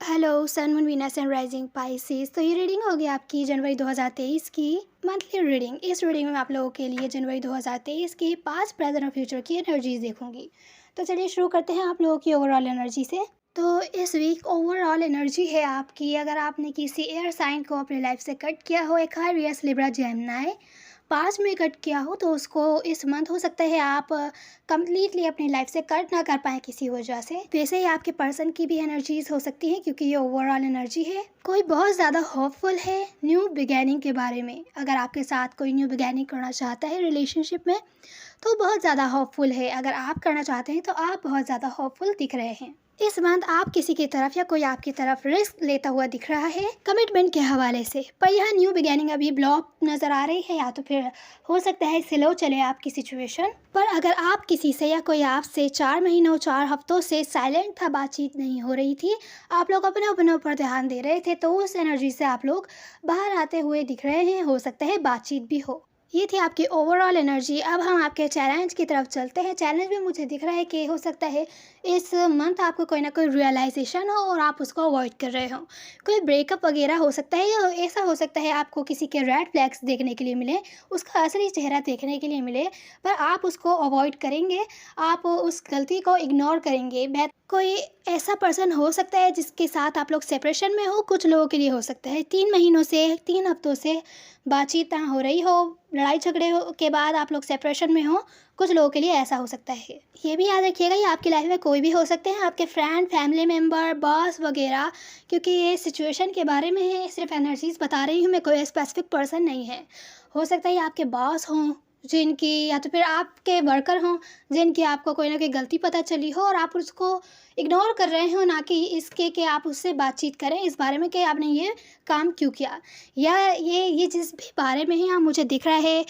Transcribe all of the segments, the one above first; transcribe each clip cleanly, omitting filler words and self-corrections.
Hello sun moon Venus and rising Pisces. तो ये reading होगी आपकी जनवरी 2023 की मंथली रीडिंग। इस रीडिंग में आप लोगों के लिए जनवरी 2023 की पास्ट प्रेजेंट और फ्यूचर की एनर्जीज देखूंगी। तो चलिए शुरू करते हैं आप लोगों की ओवरऑल एनर्जी से। तो इस वीक ओवरऑल एनर्जी है आपकी, अगर आपने किसी एयर साइन को अपनी लाइफ से कट किया हो, एक्वेरियस, लिब्रा, जेमिनी पास्ट में कट किया हो, तो उसको इस मंथ हो सकता है आप कंप्लीटली अपनी लाइफ से कट ना कर पाए किसी वजह से। वैसे ही आपके पर्सन की भी एनर्जीज हो सकती हैं, क्योंकि ये ओवरऑल एनर्जी है। कोई बहुत ज़्यादा होपफुल है न्यू बिगैनिंग के बारे में। अगर आपके साथ कोई न्यू बिगैनिंग करना चाहता है रिलेशनशिप में, तो बहुत ज़्यादा होपफुल है। अगर आप करना चाहते हैं तो आप बहुत ज़्यादा होपफुल दिख रहे हैं। इस मंथ आप किसी की तरफ या कोई आपकी तरफ रिस्क लेता हुआ दिख रहा है कमिटमेंट के हवाले से। पर यह न्यू बिगैनिंग अभी ब्लॉक नज़र आ रही है, या तो फिर हो सकता है स्लो चले आपकी सिचुएशन। पर अगर आप किसी से या कोई आपसे 4 महीनों 4 हफ्तों से साइलेंट था, बातचीत नहीं हो रही थी, आप लोग अपने अपने ऊपर ध्यान दे रहे थे, तो उस एनर्जी से आप लोग बाहर आते हुए दिख रहे हैं। हो सकता है बातचीत भी हो। ये थी आपकी ओवरऑल एनर्जी। अब हम आपके चैलेंज की तरफ चलते हैं। चैलेंज में मुझे दिख रहा है कि हो सकता है इस मंथ आपको कोई ना कोई रियलाइजेशन हो और आप उसको अवॉइड कर रहे हो। कोई ब्रेकअप वगैरह हो सकता है, या ऐसा हो सकता है आपको किसी के रेड फ्लैग्स देखने के लिए मिले, उसका असली चेहरा देखने के लिए मिले, पर आप उसको अवॉइड करेंगे, आप उस गलती को इग्नोर करेंगे। कोई ऐसा पर्सन हो सकता है जिसके साथ आप लोग सेपरेशन में हो। कुछ लोगों के लिए हो सकता है 3 महीनों से 3 हफ्तों से बातचीत ना हो रही हो, लड़ाई झगड़े के बाद आप लोग सेपरेशन में हो। कुछ लोगों के लिए ऐसा हो सकता है। ये भी याद रखिएगा, ये आपकी लाइफ में कोई भी हो सकते हैं, आपके फ्रेंड, फैमिली मेम्बर, बॉस वगैरह, क्योंकि ये सिचुएशन के बारे में है। सिर्फ एनर्जीज बता रही हूँ मैं, कोई स्पेसिफिक पर्सन नहीं है। हो सकता है ये आपके बॉस हों जिनकी, या तो फिर आपके वर्कर हों जिनकी आपको कोई ना कोई गलती पता चली हो और आप उसको इग्नोर कर रहे हो, ना कि इसके कि आप उससे बातचीत करें इस बारे में कि आपने ये काम क्यों किया। या ये जिस भी बारे में है, यहाँ मुझे दिख रहा है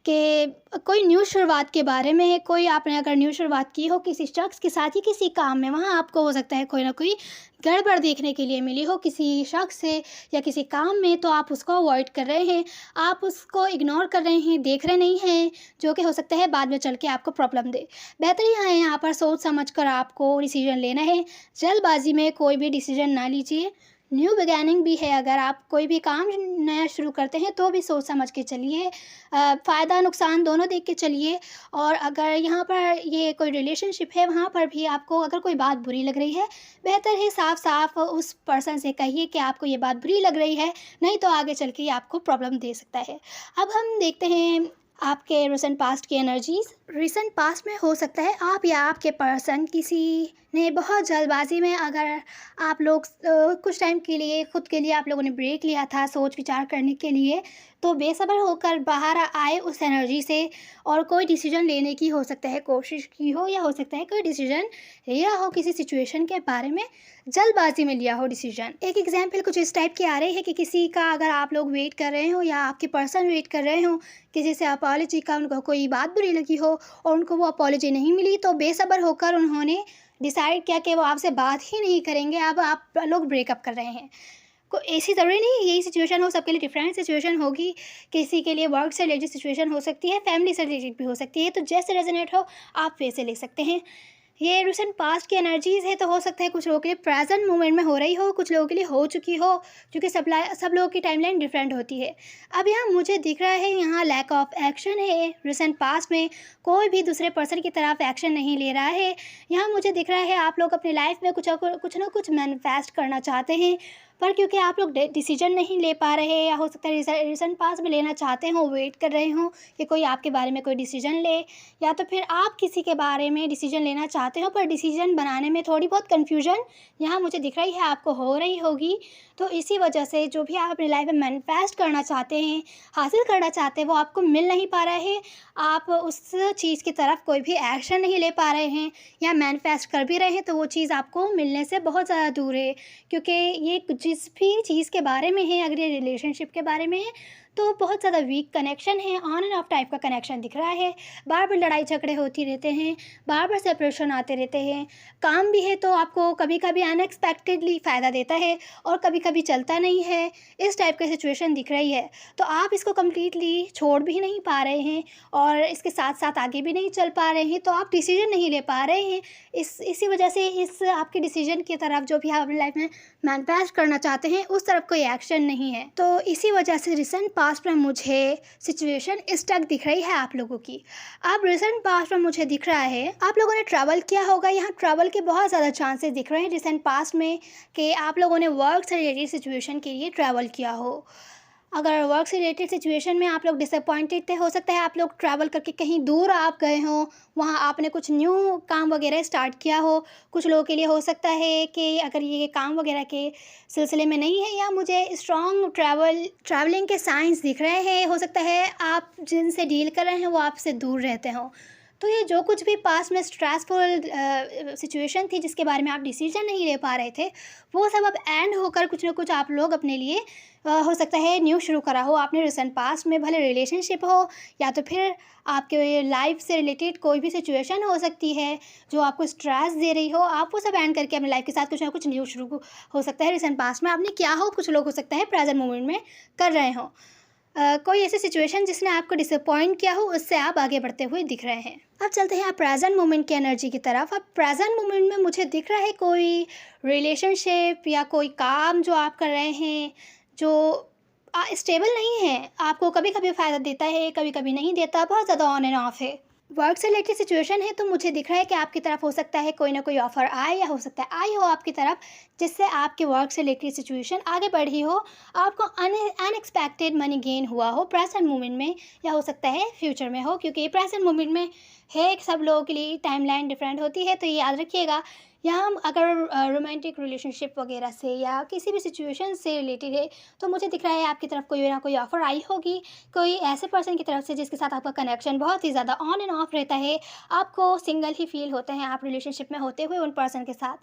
कि कोई न्यू शुरुआत के बारे में है। कोई आपने अगर न्यू शुरुआत की हो किसी शख्स के साथ ही किसी काम में, वहाँ आपको हो सकता है कोई ना कोई गड़बड़ देखने के लिए मिली हो किसी शख्स से या किसी काम में, तो आप उसको अवॉइड कर रहे हैं, आप उसको इग्नोर कर रहे हैं, देख रहे नहीं हैं, जो कि हो सकता है बाद में चल के आपको प्रॉब्लम दे। बेहतर यहाँ पर सोच समझ कर आपको डिसीजन लेना है। जल्दबाजी में कोई भी डिसीजन ना लीजिए। न्यू बिगैनिंग भी है, अगर आप कोई भी काम नया शुरू करते हैं तो भी सोच समझ के चलिए, फ़ायदा नुकसान दोनों देख के चलिए। और अगर यहाँ पर ये कोई रिलेशनशिप है, वहाँ पर भी आपको अगर कोई बात बुरी लग रही है, बेहतर है साफ साफ उस पर्सन से कहिए कि आपको ये बात बुरी लग रही है, नहीं तो आगे चल के ये आपको प्रॉब्लम दे सकता है। अब हम देखते हैं आपके रिसेंट पास्ट की एनर्जीज। रिसेंट पास्ट में हो सकता है आप या आपके पर्सन किसी ने बहुत जल्दबाजी में, अगर आप लोग कुछ टाइम के लिए खुद के लिए आप लोगों ने ब्रेक लिया था सोच विचार करने के लिए, तो बेसब्र होकर बाहर आए उस एनर्जी से और कोई डिसीजन लेने की हो सकता है कोशिश की हो, या हो सकता है कोई डिसीजन लिया हो किसी सिचुएशन के बारे में, जल्दबाजी में लिया हो डिसीजन। एक एग्जाम्पल कुछ इस टाइप के आ रहे हैं कि किसी का अगर आप लोग वेट कर रहे हो या आपके पर्सन वेट कर रहे हो किसी से अपॉलॉजी का, उनको कोई बात बुरी लगी हो और उनको वो अपॉलॉजी नहीं मिली, तो बेसब्र होकर उन्होंने डिसाइड किया कि वो आपसे बात ही नहीं करेंगे। अब आप लोग ब्रेकअप कर रहे हैं। को ऐसी ज़रूरी नहीं यही सिचुएशन हो, सबके लिए डिफरेंट सिचुएशन होगी। किसी के लिए वर्क से रिलेटेड सिचुएशन हो सकती है, फैमिली से रिलेटेड भी हो सकती है। तो जैसे रेजोनेट हो आप वैसे ले सकते हैं। ये रिसेंट पास्ट की एनर्जीज़ है, तो हो सकता है कुछ लोगों के लिए प्रेजेंट मोमेंट में हो रही हो, कुछ लोगों के लिए हो चुकी हो, क्योंकि सब लोगों की टाइमलाइन डिफरेंट होती है। अब यहाँ मुझे दिख रहा है यहाँ लैक ऑफ एक्शन है। रिसेंट पास्ट में कोई भी दूसरे पर्सन की तरफ एक्शन नहीं ले रहा है। यहाँ मुझे दिख रहा है आप लोग अपनी लाइफ में कुछ ना कुछ मैनिफेस्ट करना चाहते हैं, पर क्योंकि आप लोग डिसीजन नहीं ले पा रहे, या हो सकता है रिसेंट पास्ट में लेना चाहते हो, वेट कर रहे हो कि कोई आपके बारे में कोई डिसीजन ले, या तो फिर आप किसी के बारे में डिसीजन लेना चाहते हो पर डिसीजन बनाने में थोड़ी बहुत कन्फ्यूजन यहाँ मुझे दिख रही है आपको हो रही होगी। तो इसी वजह से जो भी आप अपनी लाइफ में मैनिफेस्ट करना चाहते हैं, हासिल करना चाहते हैं, वो आपको मिल नहीं पा रहा है। आप उस चीज़ की तरफ कोई भी एक्शन नहीं ले पा रहे हैं, या मैनिफेस्ट कर भी रहे हैं तो वो चीज़ आपको मिलने से बहुत ज़्यादा दूर है। क्योंकि ये जिस भी चीज़ के बारे में है, अगर ये रिलेशनशिप के बारे में है, तो बहुत ज़्यादा वीक कनेक्शन है, ऑन एंड ऑफ टाइप का कनेक्शन दिख रहा है। बार बार लड़ाई झगड़े होती रहते हैं, बार बार सेपरेशन आते रहते हैं। काम भी है तो आपको कभी कभी अनएक्सपेक्टेडली फ़ायदा देता है और कभी कभी चलता नहीं है, इस टाइप की सिचुएशन दिख रही है। तो आप इसको कम्प्लीटली छोड़ भी नहीं पा रहे हैं और इसके साथ साथ आगे भी नहीं चल पा रहे हैं, तो आप डिसीजन नहीं ले पा रहे हैं। इसी वजह से इस आपके डिसीजन की तरफ जो भी आप अपनी लाइफ में मैनिफेस्ट करना चाहते हैं उस तरफ कोई एक्शन नहीं है। तो इसी वजह से रिसेंट पास्ट में मुझे सिचुएशन स्टक दिख रही है आप लोगों की। अब रिसेंट पास्ट में मुझे दिख रहा है आप लोगों ने ट्रैवल किया होगा, यहाँ ट्रैवल के बहुत ज़्यादा चांसेस दिख रहे हैं रिसेंट पास्ट में कि आप लोगों ने वर्क से रिलेटेड सिचुएशन के लिए ट्रैवल किया हो। अगर वर्क से रिलेटेड सिचुएशन में आप लोग डिसअपॉइंटेड थे, हो सकता है आप लोग ट्रैवल करके कहीं दूर आप गए हों, वहाँ आपने कुछ न्यू काम वगैरह स्टार्ट किया हो। कुछ लोगों के लिए हो सकता है कि अगर ये काम वगैरह के सिलसिले में नहीं है, या मुझे स्ट्रॉन्ग ट्रैवलिंग के साइंस दिख रहे हैं, हो सकता है आप जिनसे डील कर रहे हैं वो आपसे दूर रहते हों। तो ये जो कुछ भी पास में स्ट्रेसफुल सिचुएशन थी जिसके बारे में आप डिसीजन नहीं ले पा रहे थे, वो सब अब एंड होकर कुछ ना कुछ आप लोग अपने लिए हो सकता है न्यू शुरू करा हो आपने रिसेंट पास्ट में, भले रिलेशनशिप हो या तो फिर आपके लाइफ से रिलेटेड कोई भी सिचुएशन हो सकती है जो आपको स्ट्रेस दे रही हो। आप वो सब एंड करके अपनी लाइफ के साथ कुछ ना कुछ न्यू शुरू हो सकता है रिसेंट पास्ट में आपने किया हो, कुछ लोग हो सकता है प्रेजेंट मोमेंट में कर रहे हो। कोई ऐसी सिचुएशन जिसने आपको डिसअपॉइंट किया हो, उससे आप आगे बढ़ते हुए दिख रहे हैं। अब चलते हैं आप प्रेजेंट मोमेंट की एनर्जी की तरफ। अब प्रेजेंट मोमेंट में मुझे दिख रहा है कोई रिलेशनशिप या कोई काम जो आप कर रहे हैं जो स्टेबल नहीं है, आपको कभी कभी फ़ायदा देता है, कभी कभी नहीं देता, बहुत ज़्यादा ऑन एंड ऑफ है। वर्क से रिलेटेड सिचुएशन है तो मुझे दिख रहा है कि आपकी तरफ हो सकता है कोई ना कोई ऑफ़र आए, या हो सकता है आई हो आपकी तरफ जिससे आपके वर्क से रिलेटेड सिचुएशन आगे बढ़ी हो, आपको अनएक्सपेक्टेड मनी गेन हुआ हो प्रेजेंट मोमेंट में, या हो सकता है फ्यूचर में हो, क्योंकि प्रेजेंट मोमेंट में है सब लोगों के लिए टाइमलाइन डिफरेंट होती है। तो ये याद रखिएगा, यहाँ अगर रोमांटिक रिलेशनशिप वगैरह से या किसी भी सिचुएशन से रिलेटेड है तो मुझे दिख रहा है आपकी तरफ कोई ना कोई ऑफ़र आई होगी, कोई ऐसे पर्सन की तरफ से जिसके साथ आपका कनेक्शन बहुत ही ज़्यादा ऑन एंड ऑफ रहता है, आपको सिंगल ही फील होते हैं आप रिलेशनशिप में होते हुए उन पर्सन के साथ।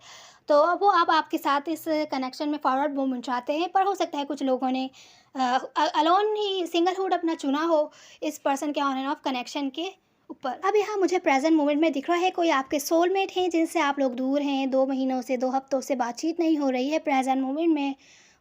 तो वो अब आपके साथ इस कनेक्शन में फॉरवर्ड मूवमेंट चाहते हैं, पर हो सकता है कुछ लोगों ने अलोन ही सिंगलहुड अपना चुना हो इस पर्सन के ऑन एंड ऑफ कनेक्शन के ऊपर। अब यहाँ मुझे प्रेजेंट मोमेंट में दिख रहा है कोई आपके सोलमेट हैं जिनसे आप लोग दूर हैं, 2 महीनों से 2 हफ्तों से बातचीत नहीं हो रही है प्रेजेंट मोमेंट में।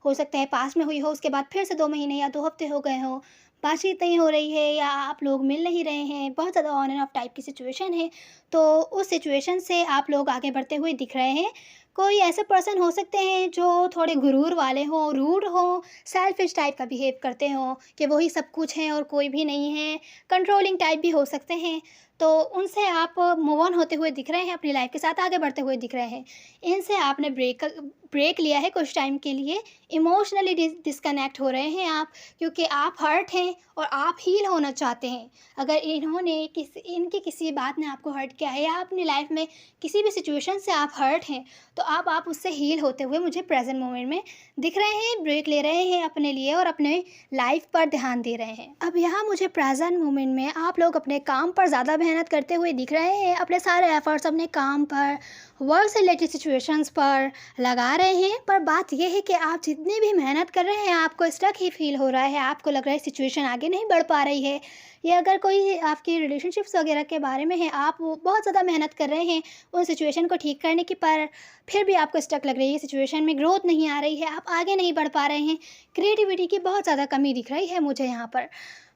हो सकता है पास में हुई हो, उसके बाद फिर से 2 महीने या 2 हफ्ते हो गए हों, बातचीत नहीं हो रही है या आप लोग मिल नहीं रहे हैं, बहुत ज़्यादा ऑन एंड ऑफ टाइप की सिचुएशन है। तो उस सिचुएशन से आप लोग आगे बढ़ते हुए दिख रहे हैं। कोई ऐसे पर्सन हो सकते हैं जो थोड़े गुरूर वाले हों, रूड हों, सेल्फिश टाइप का बिहेव करते हों कि वही सब कुछ हैं और कोई भी नहीं है, कंट्रोलिंग टाइप भी हो सकते हैं। तो उनसे आप मूव ऑन होते हुए दिख रहे हैं, अपनी लाइफ के साथ आगे बढ़ते हुए दिख रहे हैं। इनसे आपने ब्रेक लिया है कुछ टाइम के लिए, इमोशनली डिस्कनेक्ट हो रहे हैं आप, क्योंकि आप हर्ट हैं और आप हील होना चाहते हैं। अगर इन्होंने इनकी किसी बात ने आपको हर्ट किया है या अपनी लाइफ में किसी भी सिचुएशन से आप हर्ट हैं, तो आप उससे हील होते हुए मुझे प्रेजेंट मोमेंट में दिख रहे हैं, ब्रेक ले रहे हैं अपने लिए और अपने लाइफ पर ध्यान दे रहे हैं। अब यहाँ मुझे प्रेजेंट मोमेंट में आप लोग अपने काम पर ज़्यादा मेहनत करते हुए दिख रहे हैं, अपने सारे एफर्ट्स अपने काम पर, वर्क से रिलेटेड सिचुएशंस पर लगा रहे हैं। पर बात यह है कि आप जितनी भी मेहनत कर रहे हैं आपको स्टक ही फील हो रहा है, आपको लग रहा है सिचुएशन आगे नहीं बढ़ पा रही है। या अगर कोई आपकी रिलेशनशिप्स वगैरह के बारे में है, आप वो बहुत ज़्यादा मेहनत कर रहे हैं उन सिचुएशन को ठीक करने की, पर फिर भी आपको स्टक लग रही है, सिचुएशन में ग्रोथ नहीं आ रही है, आप आगे नहीं बढ़ पा रहे हैं, क्रिएटिविटी की बहुत ज़्यादा कमी दिख रही है मुझे यहाँ पर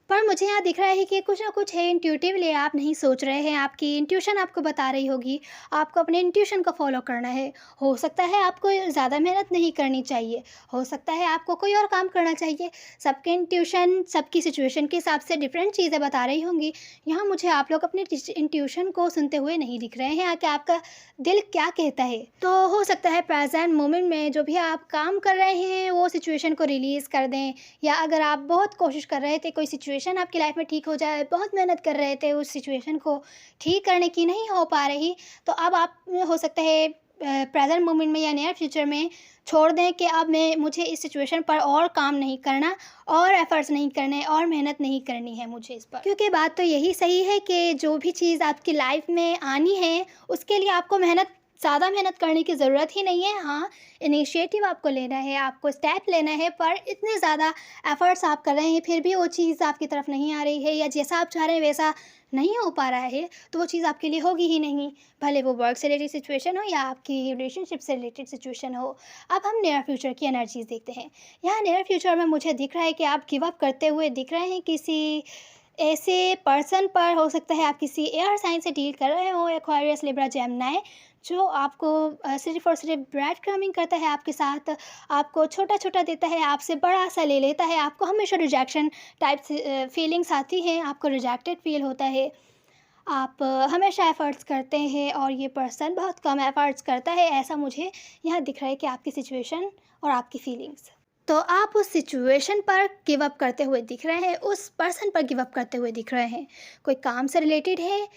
मुझे यहाँ दिख रहा है कि कुछ ना कुछ है, इंट्यूटिवली आप नहीं सोच रहे हैं, आपकी इंट्यूशन आपको बता रही होगी, आपको अपने इंट्यूशन को फॉलो करना है। हो सकता है आपको ज़्यादा मेहनत नहीं करनी चाहिए, हो सकता है आपको कोई और काम करना चाहिए। सबके इंट्यूशन सबकी सिचुएशन के हिसाब से डिफरेंट चीज़ें बता रही होंगी। यहाँ मुझे आप लोग अपने इंट्यूशन को सुनते हुए नहीं दिख रहे हैं कि आपका दिल क्या कहता है। तो हो सकता है प्रेजेंट मोमेंट में जो भी आप काम कर रहे हैं वो सिचुएशन को रिलीज़ कर दें, या अगर आप बहुत कोशिश कर रहे थे कोई सिचुएशन आपकी लाइफ में ठीक हो जाए, बहुत मेहनत कर रहे थे उस सिचुएशन को ठीक करने की, नहीं हो पा रही, तो अब आप हो सकता है प्रेजेंट मोमेंट में या नियर फ्यूचर में छोड़ दें कि अब मुझे इस सिचुएशन पर और काम नहीं करना, और एफर्ट्स नहीं करने, और मेहनत नहीं करनी है मुझे इस पर। क्योंकि बात तो यही सही है कि जो भी चीज़ आपकी लाइफ में आनी है उसके लिए आपको मेहनत ज़्यादा मेहनत करने की ज़रूरत ही नहीं है। हाँ, इनिशिएटिव आपको लेना है, आपको स्टेप लेना है, पर इतने ज़्यादा एफ़र्ट्स आप कर रहे हैं, फिर भी वो चीज़ आपकी तरफ नहीं आ रही है या जैसा आप चाह रहे हैं वैसा नहीं हो पा रहा है, तो वो चीज़ आपके लिए होगी ही नहीं। भले वो वर्क से रिलेटेड सिचुएशन हो या आपकी रिलेशनशिप से रिलेटेड सिचुएशन हो। अब हम नियर फ्यूचर की एनर्जीज़ देखते हैं। यहाँ नियर फ्यूचर में मुझे दिख रहा है कि आप गिव अप करते हुए दिख रहे हैं किसी ऐसे पर्सन पर। हो सकता है आप किसी एयर साइन से डील कर रहे हो, एक्वेरियस, लिब्रा, जेमिनी, जो आपको सिर्फ़ और सिर्फ़ ब्रेड क्रम्बिंग करता है आपके साथ, आपको छोटा-छोटा देता है, आपसे बड़ा-सा ले लेता है, आपको हमेशा रिजेक्शन टाइप से फीलिंग्स आती हैं, आपको रिजेक्टेड फ़ील होता है। आप हमेशा एफ़र्ट्स करते हैं और ये पर्सन बहुत कम एफ़र्ट्स करता है, ऐसा मुझे यहाँ दिख रहा है कि आपकी सिचुएशन और आपकी फीलिंग्स। तो आप उस सिचुएशन पर गिव अप करते हुए दिख रहे हैं, उस पर्सन पर गिव अप करते हुए दिख रहे हैं। कोई काम से रिलेटेड है,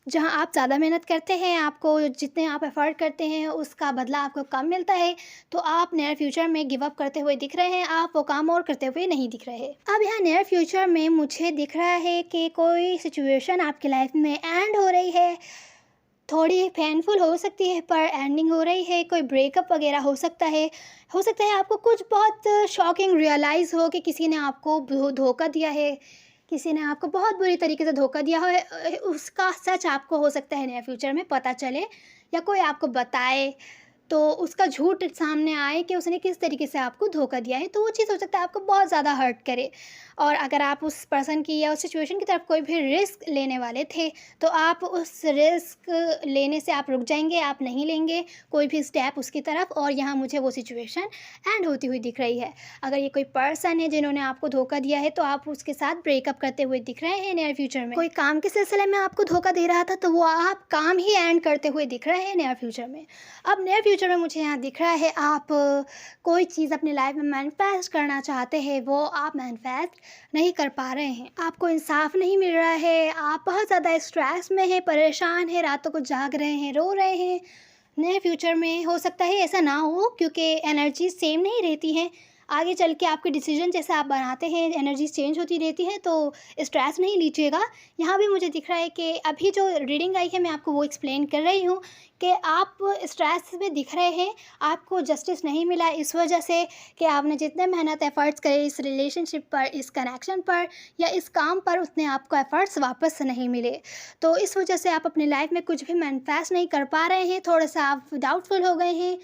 जहाँ आप ज़्यादा मेहनत करते हैं, आपको जितने आप एफ़र्ट करते हैं उसका बदला आपको कम मिलता है, तो आप नियर फ्यूचर में गिव अप करते हुए दिख रहे हैं, आप वो काम और करते हुए नहीं दिख रहे हैं। अब यहाँ नियर फ्यूचर में मुझे दिख रहा है कि कोई सिचुएशन आपकी लाइफ़ में एंड हो रही है, थोड़ी पेनफुल हो सकती है पर एंडिंग हो रही है, कोई ब्रेकअप वगैरह हो सकता है आपको कुछ बहुत शॉकिंग रियलाइज़ हो कि किसी ने आपको धोखा दिया है, किसी ने आपको बहुत बुरी तरीके से धोखा दिया है। उसका सच आपको हो सकता है नियर फ्यूचर में पता चले या कोई आपको बताए, तो उसका झूठ सामने आए कि उसने किस तरीके से आपको धोखा दिया है, तो वो चीज़ हो सकता है आपको बहुत ज़्यादा हर्ट करे। और अगर आप उस पर्सन की या उस सिचुएशन की तरफ कोई भी रिस्क लेने वाले थे, तो आप उस रिस्क लेने से आप रुक जाएँगे, आप नहीं लेंगे कोई भी स्टेप उसकी तरफ, और यहाँ मुझे वो सिचुएशन एंड होती हुई दिख रही है। अगर ये कोई पर्सन है जिन्होंने आपको धोखा दिया है, तो आप उसके साथ ब्रेकअप करते हुए दिख रहे हैं नियर फ्यूचर में। कोई काम के सिलसिले में आपको धोखा दे रहा था, तो वो आप काम ही एंड करते हुए दिख रहे हैं नियर फ्यूचर में। अब नियर फ्यूचर में मुझे यहाँ दिख रहा है आप कोई चीज़ अपनी लाइफ में मैनिफेस्ट करना चाहते हैं, वो आप मैनिफेस्ट नहीं कर पा रहे हैं, आपको इंसाफ नहीं मिल रहा है, आप बहुत ज़्यादा स्ट्रेस में हैं, परेशान हैं, रातों को जाग रहे हैं, रो रहे हैं। नियर फ्यूचर में हो सकता है ऐसा ना हो, क्योंकि एनर्जी सेम नहीं रहती हैं। आगे चल के आपके डिसीजन जैसे आप बनाते हैं, एनर्जीज चेंज होती रहती हैं, तो स्ट्रेस नहीं लीजिएगा। यहाँ भी मुझे दिख रहा है कि अभी जो रीडिंग आई है मैं आपको वो एक्सप्लेन कर रही हूँ कि आप स्ट्रेस में दिख रहे हैं, आपको जस्टिस नहीं मिला इस वजह से कि आपने जितने मेहनत एफ़र्ट्स करे इस रिलेशनशिप पर, इस कनेक्शन पर या इस काम पर, उतने आपको एफ़र्ट्स वापस नहीं मिले। तो इस वजह से आप अपनी लाइफ में कुछ भी मैनिफेस्ट नहीं कर पा रहे हैं, थोड़ा-सा आप डाउटफुल हो गए हैं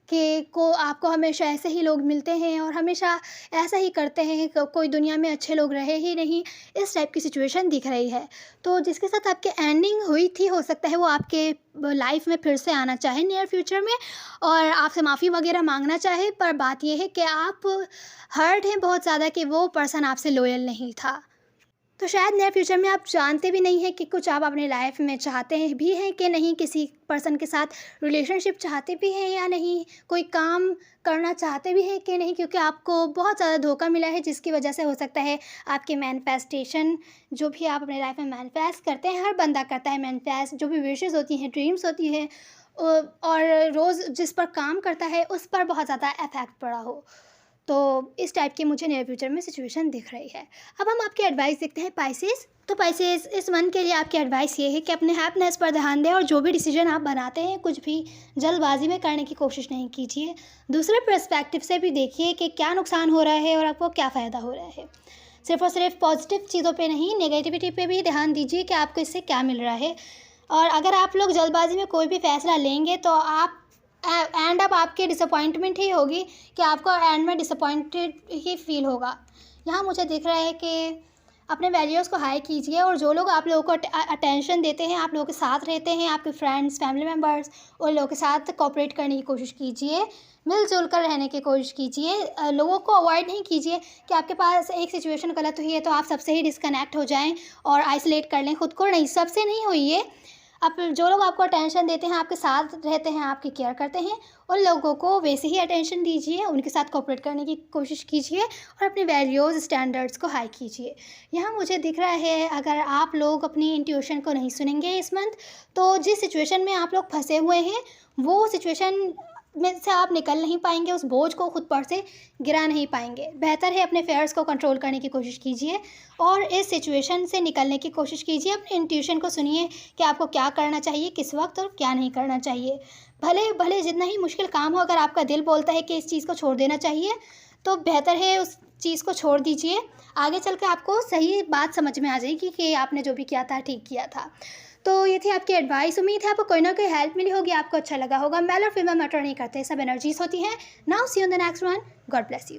कि आपको हमेशा ऐसे ही लोग मिलते हैं और हमेशा ऐसा ही करते हैं, कोई दुनिया में अच्छे लोग रहे ही नहीं, इस टाइप की सिचुएशन दिख रही है। तो जिसके साथ आपकी एंडिंग हुई थी, हो सकता है वो आपके लाइफ में फिर से आना चाहे नियर फ्यूचर में और आपसे माफ़ी वगैरह मांगना चाहे, पर बात यह है कि आप हर्ट हैं बहुत ज़्यादा कि वो पर्सन आपसे लॉयल नहीं था। तो शायद नियर फ्यूचर में आप जानते भी नहीं हैं कि कुछ आप अपनी लाइफ में चाहते हैं भी हैं कि नहीं, किसी पर्सन के साथ रिलेशनशिप चाहते भी हैं या नहीं, कोई काम करना चाहते भी हैं कि नहीं, क्योंकि आपको बहुत ज़्यादा धोखा मिला है, जिसकी वजह से हो सकता है आपके मैनिफेस्टेशन, जो भी आप अपने लाइफ में मैनिफेस्ट करते हैं, हर बंदा करता है मैनिफेस्ट, जो भी विशेज़ होती हैं, ड्रीम्स होती हैं, और रोज़ जिस पर काम करता है उस पर बहुत ज़्यादा इफेक्ट पड़ा हो। तो इस टाइप की मुझे नियर फ्यूचर में सिचुएशन दिख रही है। अब हम आपकी एडवाइस देखते हैं पाइसेस। तो पाइसेस, इस मंथ के लिए आपकी एडवाइस ये है कि अपने हैप्पीनेस पर ध्यान दें और जो भी डिसीजन आप बनाते हैं कुछ भी जल्दबाजी में करने की कोशिश नहीं कीजिए। दूसरे पर्सपेक्टिव से भी देखिए कि क्या नुकसान हो रहा है और आपको क्या फ़ायदा हो रहा है। सिर्फ़ और सिर्फ पॉजिटिव चीज़ों पे नहीं, नेगेटिविटी पे भी ध्यान दीजिए कि आपको इससे क्या मिल रहा है। और अगर आप लोग जल्दबाजी में कोई भी फ़ैसला लेंगे तो आप एंड अप आपकी डिसअपॉइंटमेंट ही होगी, कि आपको एंड में डिसअपॉइंटेड ही फील होगा। यहाँ मुझे दिख रहा है कि अपने वैल्यूज़ को हाई कीजिए और जो लोग आप लोगों को अटेंशन देते हैं, आप लोगों के साथ रहते हैं, आपके फ्रेंड्स, फैमिली मेम्बर्स, उन लोगों के साथ कोऑपरेट करने की कोशिश कीजिए, मिलजुल कर रहने की कोशिश कीजिए। लोगों को अवॉइड नहीं कीजिए कि आपके पास एक सिचुएशन गलत हुई है तो आप सबसे ही डिस्कनेक्ट हो जाएं और आइसोलेट कर लें खुद को। नहीं, सबसे नहीं होइए। आप जो लोग आपको अटेंशन देते हैं, आपके साथ रहते हैं, आपकी केयर करते हैं, उन लोगों को वैसे ही अटेंशन दीजिए, उनके साथ कोऑपरेट करने की कोशिश कीजिए और अपनी वैल्यूज़, स्टैंडर्ड्स को हाई कीजिए। यहाँ मुझे दिख रहा है अगर आप लोग अपनी इंट्यूशन को नहीं सुनेंगे इस मंथ, तो जिस सिचुएशन में आप लोग फंसे हुए हैं वो सिचुएशन में से आप निकल नहीं पाएंगे, उस बोझ को खुद पर से गिरा नहीं पाएंगे। बेहतर है अपने फेयर्स को कंट्रोल करने की कोशिश कीजिए और इस सिचुएशन से निकलने की कोशिश कीजिए। अपने इंट्यूशन को सुनिए कि आपको क्या करना चाहिए किस वक्त और क्या नहीं करना चाहिए। भले भले जितना ही मुश्किल काम हो, अगर आपका दिल बोलता है कि इस चीज़ को छोड़ देना चाहिए, तो बेहतर है उस चीज़ को छोड़ दीजिए। आगे चल के आपको सही बात समझ में आ जाएगी कि आपने जो भी किया था ठीक किया था। तो ये थी आपकी एडवाइस। उम्मीद है आपको कोई ना कोई हेल्प मिली होगी, आपको अच्छा लगा होगा। मेल और फीमेल मैटर नहीं करते, सब एनर्जीज़ होती हैं। Now see you in the next one. God bless you.